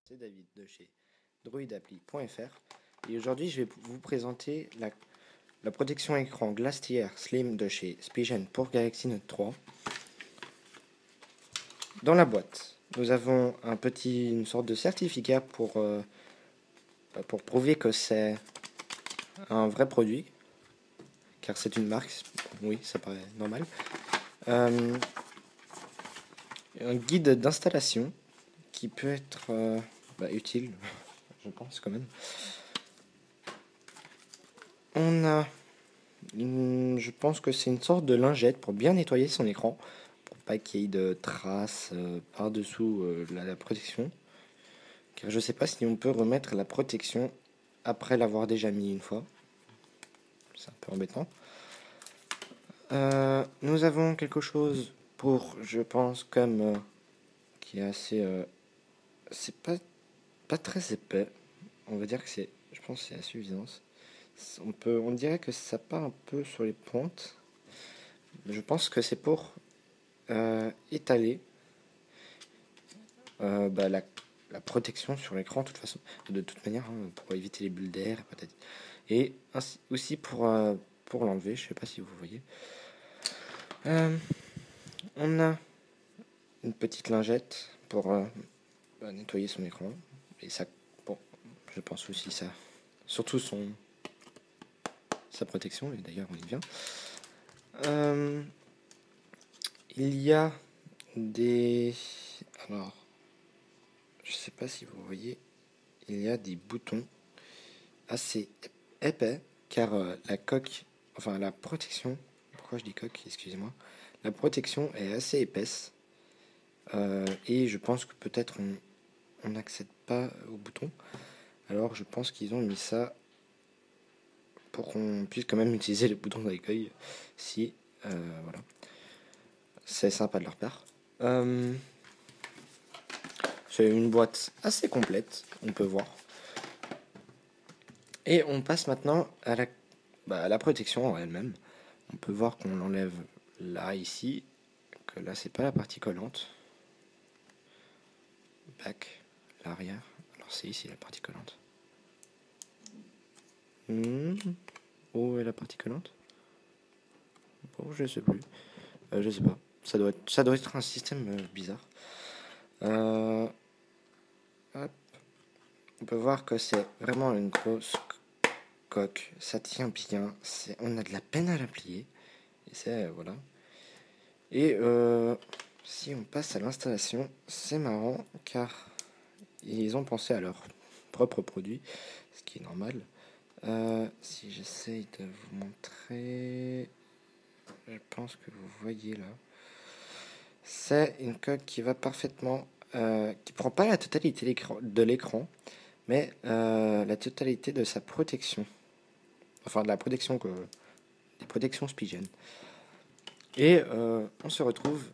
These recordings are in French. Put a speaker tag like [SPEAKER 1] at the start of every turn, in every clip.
[SPEAKER 1] C'est David de chez droidappli.fr et aujourd'hui je vais vous présenter la protection écran Glass Tier Slim de chez Spigen pour Galaxy Note 3. Dans la boîte, nous avons une sorte de certificat pour prouver que c'est un vrai produit, car c'est une marque, oui ça paraît normal. Un guide d'installation qui peut être utile, je pense quand même. On a, je pense que c'est une sorte de lingette pour bien nettoyer son écran, pour pas qu'il y ait de traces par-dessous la protection. Car je sais pas si on peut remettre la protection après l'avoir déjà mis une fois. C'est un peu embêtant. Nous avons quelque chose pour, je pense, comme qui est assez, c'est pas très épais. On va dire que c'est, je pense, que c'est à suffisance. On dirait que ça part un peu sur les pointes. Je pense que c'est pour étaler la protection sur l'écran, de toute manière, hein, pour éviter les bulles d'air, peut-être. Et aussi pour l'enlever, je sais pas si vous voyez. On a une petite lingette pour nettoyer son écran. Et ça, bon, je pense aussi ça, surtout sa protection, et d'ailleurs on y vient. Il y a alors, je sais pas si vous voyez, il y a des boutons assez épais, car la coque, enfin la protection, pourquoi je dis coque, excusez-moi, la protection est assez épaisse, et je pense que peut-être on n'accède pas au bouton, alors je pense qu'ils ont mis ça pour qu'on puisse quand même utiliser le bouton d'accueil, si, voilà, c'est sympa de leur part. C'est une boîte assez complète, on peut voir. Et on passe maintenant à la protection en elle-même. On peut voir qu'on l'enlève là, ici, que là c'est pas la partie collante. Back, l'arrière. Alors c'est ici la partie collante. Où est la partie collante? Bon, je sais plus. Je sais pas. Ça doit être un système bizarre. Hop. On peut voir que c'est vraiment une grosse coque. Ça tient bien. On a de la peine à la plier. Et c'est voilà. Et si on passe à l'installation, c'est marrant car ils ont pensé à leur propre produit, ce qui est normal. Si j'essaye de vous montrer, je pense que vous voyez là. C'est une coque qui va parfaitement, qui prend pas la totalité de l'écran, mais la totalité de sa protection. Enfin, de la protection des protections Spigen. Et on se retrouve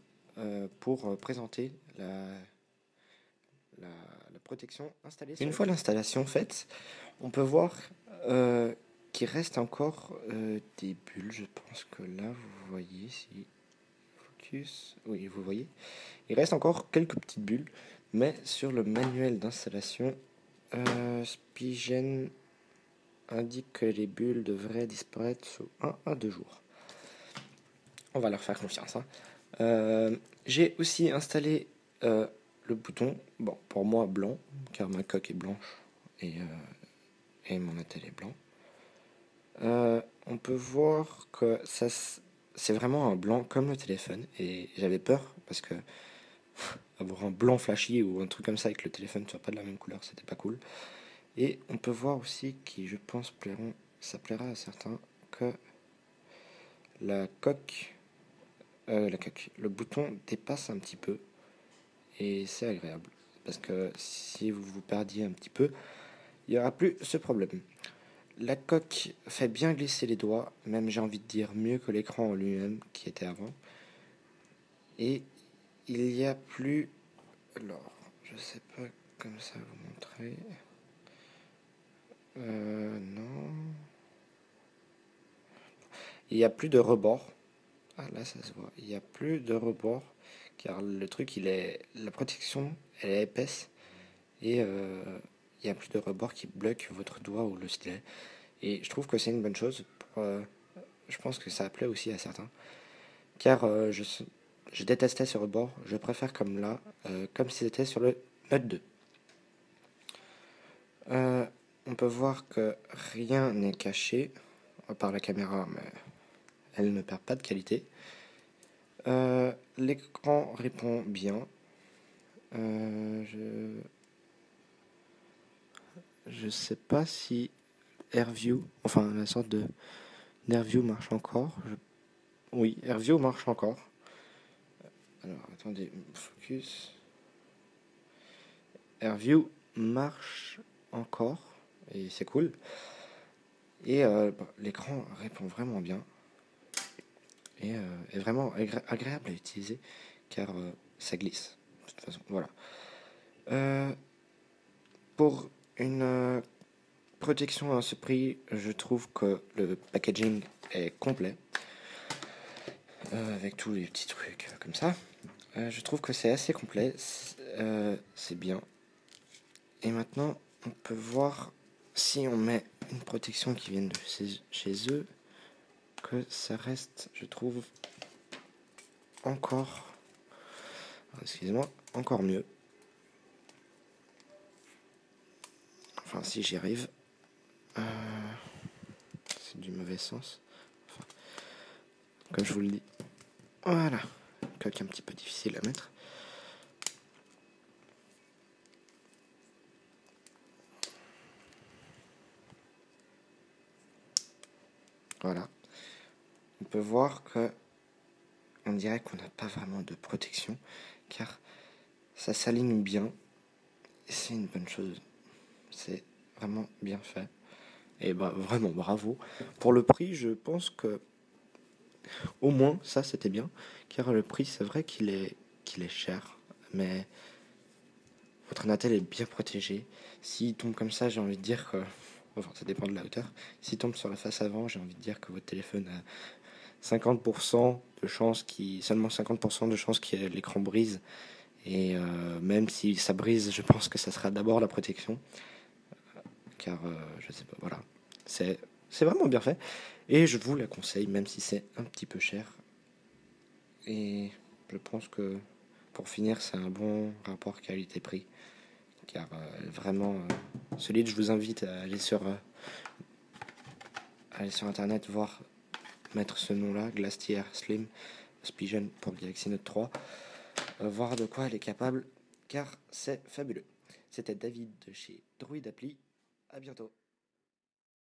[SPEAKER 1] pour présenter la protection installée. Une fois l'installation faite, on peut voir qu'il reste encore des bulles. Je pense que là, vous voyez, si focus, oui, vous voyez, il reste encore quelques petites bulles, mais sur le manuel d'installation, Spigen indique que les bulles devraient disparaître sous 1 à 2 jours. On va leur faire confiance, hein. J'ai aussi installé le bouton, bon, pour moi blanc, car ma coque est blanche et mon attel est blanc. On peut voir que c'est vraiment un blanc comme le téléphone, et j'avais peur parce que avoir un blanc flashy ou un truc comme ça avec le téléphone soit pas de la même couleur, c'était pas cool. Et on peut voir aussi qui, je pense, ça plaira à certains, que le bouton dépasse un petit peu, et c'est agréable parce que si vous vous perdiez un petit peu, il n'y aura plus ce problème. La coque fait bien glisser les doigts, même j'ai envie de dire mieux que l'écran en lui-même qui était avant. Et il n'y a plus, alors je sais pas comme ça vous montrer, non, il n'y a plus de rebord. Ah là ça se voit, il n'y a plus de rebord car le truc la protection elle est épaisse et il n'y a plus de rebord qui bloque votre doigt ou le stylet. Et je trouve que c'est une bonne chose. Je pense que ça plaît aussi à certains car je détestais ce rebord, je préfère comme là, comme si c'était sur le Note 2. Euh, on peut voir que rien n'est caché, à part la caméra, mais elle ne perd pas de qualité. L'écran répond bien. Je sais pas si AirView, enfin la sorte de d'AirView marche encore. Oui, AirView marche encore. Alors attendez, focus. AirView marche encore et c'est cool. Et l'écran répond vraiment bien et est vraiment agréable à utiliser car ça glisse. De toute façon, voilà. Pour une protection à ce prix, je trouve que le packaging est complet avec tous les petits trucs comme ça. Je trouve que c'est assez complet, c'est bien. Et maintenant, on peut voir si on met une protection qui vient de chez eux, que ça reste, je trouve, encore, excusez-moi, encore mieux. Enfin, si j'y arrive, c'est du mauvais sens. Enfin, comme je vous le dis, voilà, coque un petit peu difficile à mettre. Voilà, on peut voir que on dirait qu'on n'a pas vraiment de protection, car ça s'aligne bien, et c'est une bonne chose. C'est vraiment bien fait. Et bah vraiment bravo. Pour le prix, je pense que au moins ça c'était bien, car le prix c'est vrai qu'il est cher, mais votre Natel est bien protégé. S'il tombe comme ça, j'ai envie de dire que, enfin ça dépend de la hauteur. S'il tombe sur la face avant, j'ai envie de dire que votre téléphone a 50% de chance seulement 50% de chance que l'écran brise. Et même si ça brise, je pense que ça sera d'abord la protection. Car je sais pas, voilà. C'est vraiment bien fait. Et je vous la conseille, même si c'est un petit peu cher. Et je pense que pour finir, c'est un bon rapport qualité-prix. Car vraiment, solide, je vous invite à aller sur internet, voir, mettre ce nom-là, Glastier Slim Spigen pour Galaxy Note 3. Voir de quoi elle est capable, car c'est fabuleux. C'était David de chez Droid Appli. À bientôt.